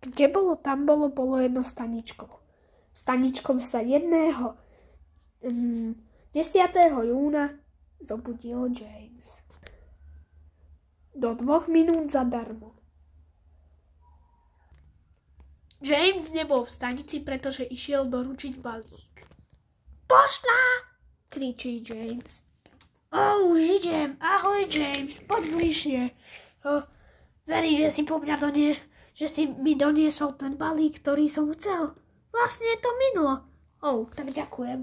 Kde bolo, tam bolo jedno staničko. Staničkom sa 10. júna zobudil James. Do 2 minút zadarmo. James nebol v stanici, pretože išiel doručiť balík. Pošta! Kričí James. Už idem. Ahoj, James. Poď bližšie. Verím, že si mi doniesol ten balík, ktorý som chcel. Vlastne to minulo. Tak ďakujem.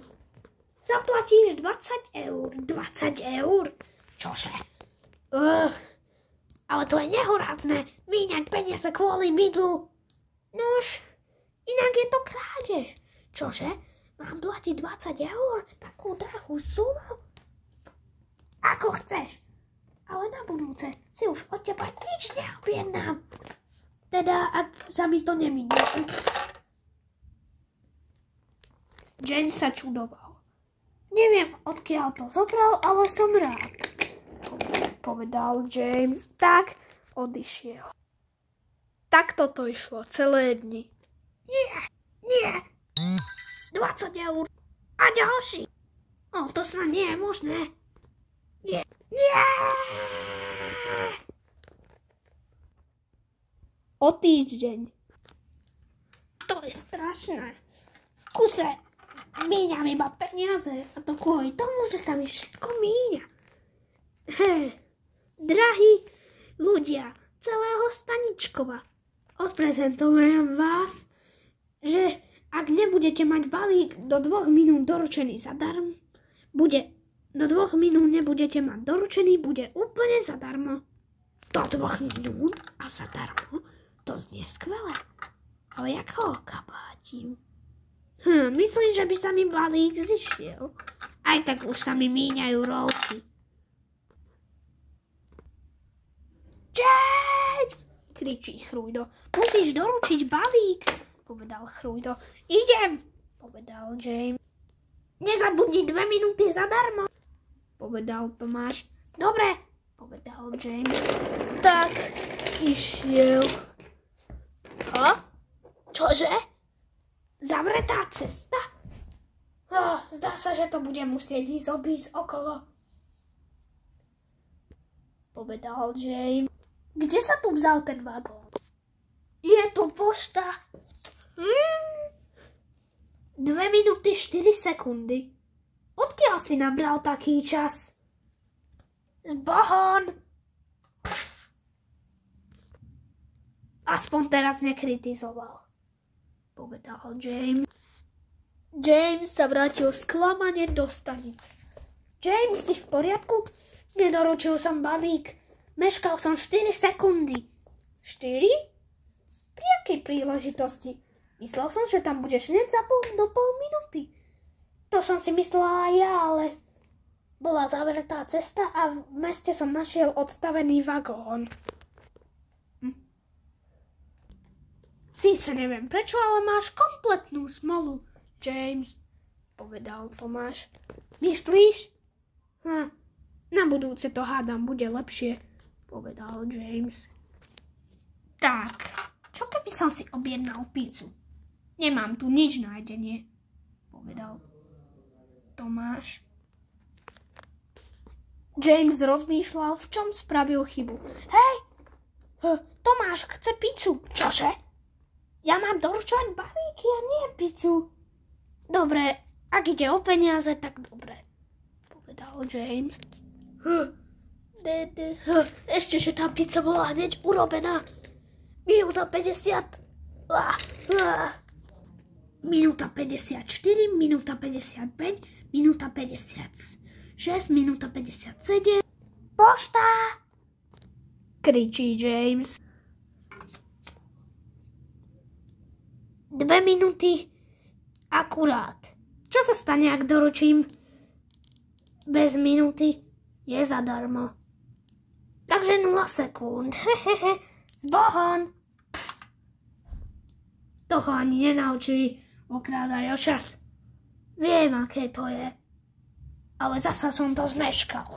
Zaplatíš 20 eur. 20 eur? Čože? Ale to je nehorácne. Míňať peniaze kvôli mydlu. Nož, inak je to krádež. Čože? Mám platiť 20 eur? Takú drahú sumu? Ako chceš. Ale na budúce si už od teba nič neobjednám. Teda, ak sa mi to neminie. James sa čudoval. Neviem, odkiaľ to zobral, ale som rád. Povedal James. Tak odišiel. Takto to išlo celé dni. Nie. 20 eur. A ďalší. To snad nie je možné. Nie. O týždeň. To je strašné. V kuse míňam iba peniaze. A to kvôli tomu, že sa mi všetko míňa. Drahí ľudia celého Staničkova, odprezentujem vás, že ak nebudete mať balík do 2 minút doručený zadarmo, do 2 minút nebudete mať doručený, bude úplne zadarmo. Do 2 minút a zadarmo? To znie skvelé. Ale jak ho okapátim? Myslím, že by sa mi balík zišiel. Aj tak už sa mi míňajú roky. James! Kričí Chrújdo. Musíš doručiť balík, povedal Chrújdo. Idem, povedal James. Nezabudni 2 minúty zadarmo, povedal Tomáš. Dobre, povedal James. Tak išiel. Čože? Zavretá cesta? Zdá sa, že to bude musieť obísť okolo, povedal James. Kde sa tu vzal ten vagón? Je tu pošta. 2 minúty 4 sekundy. Odkiaľ si nabral taký čas? Zbohon! Aspoň teraz nekritizoval, povedal James. James sa vrátil sklamane do stanice. James, si v poriadku? Nedoručil som balík. Meškal som 4 sekundy. 4? Pri akej príležitosti? Myslel som, že tam budeš hneď do pol minúty. To som si myslela aj ja, ale bola zavretá cesta a v meste som našiel odstavený vagón. Síce neviem prečo, ale máš kompletnú smolu, James, povedal Tomáš. Myslíš? Na budúce to hádam bude lepšie, povedal James. Tak, čo keby som si objednal pizzu? Nemám tu nič na jedenie, povedal Tomáš. James rozmýšľal, v čom spravil chybu. Hej, Tomáš chce pizzu. Čože? Ja mám doručovať balíky a nie pizzu. Dobre, ak ide o peniaze, tak dobre, povedal James. Ešte, že tá pizza bola hneď urobená. Minúta 50. Minúta 54, minúta 55, minúta 56, minúta 57. Pošta! Kričí James. 2 minúty akurát. Čo sa stane, ak doručím bez minúty? Je zadarmo. Takže 0 sekúnd. Zbohon. Toho ani nenaučili okrádať o čas. Viem, aké to je. Ale zasa som to zmeškal,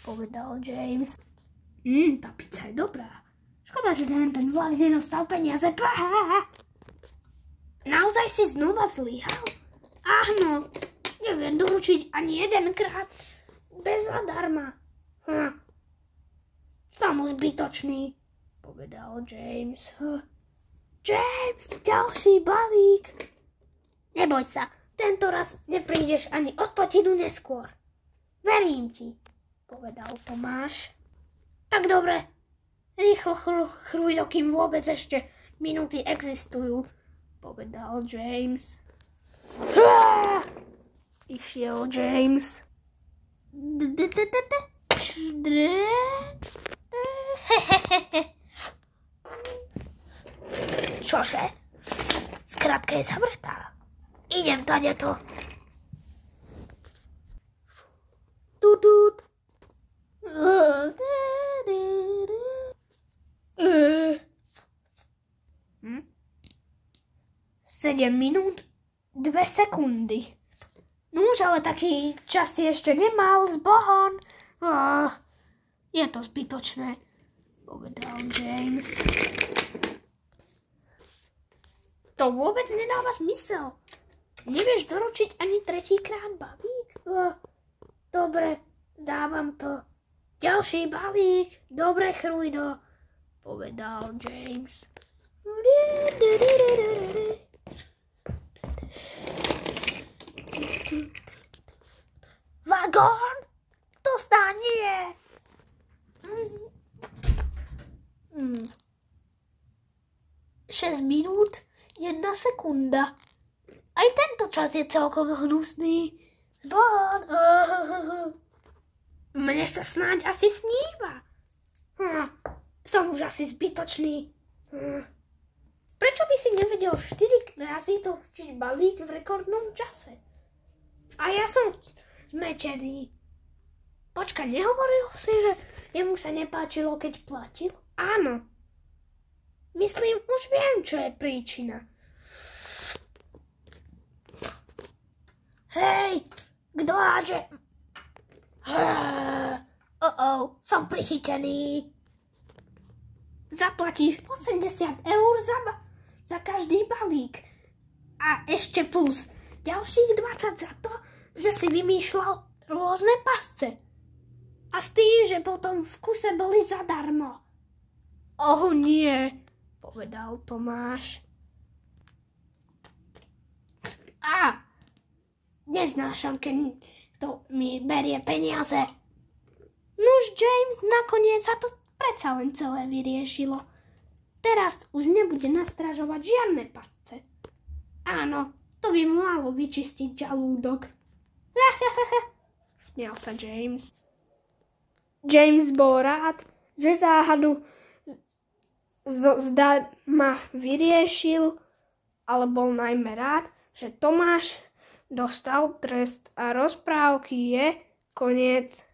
povedal James. Tá pizza je dobrá. Škoda, že ten vlak nedostal peniaze. Naozaj si znova zlyhal? Áno, neviem doručiť ani jedenkrát. Bez zadarma. Som už zbytočný, povedal James. James, ďalší balík. Neboj sa, tento raz neprídeš ani o 100 neskôr. Verím ti, povedal Tomáš. Tak dobre, rýchlo chrúj, dokým vôbec ešte minúty existujú, povedal James. Išiel James. Čože? Skratka je zavretá. Idem tadeto. Tutut. 7 minút 2 sekundy. Nuž, ale taký čas si ešte nemal, zbohon. Je to zbytočné, povedal James. To vôbec nedáva zmysel. Nevieš doručiť ani tretíkrát balík? Dobre, zdávam to. Ďalší balík, dobre, Chrujdo, povedal James. Vagón? To stanie. 6 minút, 1 sekunda. Aj tento čas je celkom hnusný. Zbon. Mne sa snáď asi sníva. Som už asi zbytočný. Prečo by si nevedel 4 razy točiť balík v rekordnom čase? A ja som zmetený. Počkaj, nehovoril si, že jemu sa nepáčilo, keď platil? Áno. Myslím, už viem, čo je príčina. Hej, kto háže? Som prichytený. Zaplatíš 80 eur za každý balík. A ešte plus ďalších 20 za to, že si vymýšľal rôzne pasce. A s tým, že potom v kuse boli zadarmo. Nie, povedal Tomáš. Neznášam, keď to mi berie peniaze. Nuž, James, nakoniec sa to predsa len celé vyriešilo. Teraz už nebude nastražovať žiadne pasce. Áno, to by malo vyčistiť žalúdok. Smial sa James. James bol rád, že záhadu zdarma vyriešil, ale bol najmä rád, že Tomáš dostal trest a rozprávky je koniec.